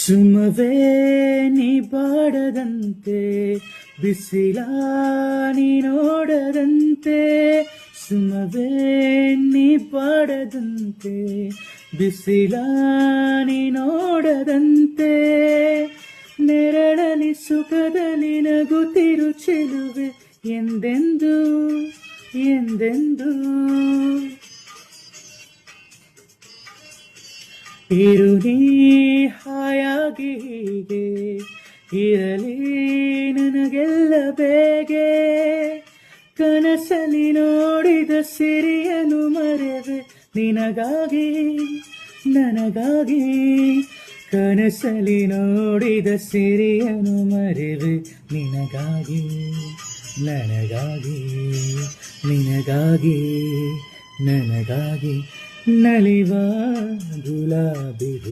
ಸುಮವೇ ನೀ ಬಾಡದಂತೆ ಬಿಸಿಲ ನೀ ನೋಡದಂತೆ ಸುಮವೇ ನೀ ಬಾಡದಂತೆ ಬಿಸಿಲ ನೀ ನೋಡದಂತೆ ನೆರಳಲಿ ಸುಖದಲ್ಲಿ ನಗುತ್ತಿರು ಚೆಲುವೆ ಎಂದೆಂದು ಎಂದೆಂದು ಇರು ನೀ ಹಾಯಾಗಿ ಹೀಗೆ ಇರಲಿ ನನಗೆಲ್ಲ ಬೇಗೆ ಕನಸಲಿ ನೋಡಿದ ಸಿರಿಯನು ಮರೆವೆ ನಿನಗಾಗಿ ನನಗಾಗಿ ಕನಸಲಿ ನೋಡಿದ ಸಿರಿಯನು ಮರೆವೆ ನಿನಗಾಗಿ ನನಗಾಗಿ ನಿನಗಾಗಿ ನನಗಾಗಿ ನಲಿವ ಗುಲಾಬಿ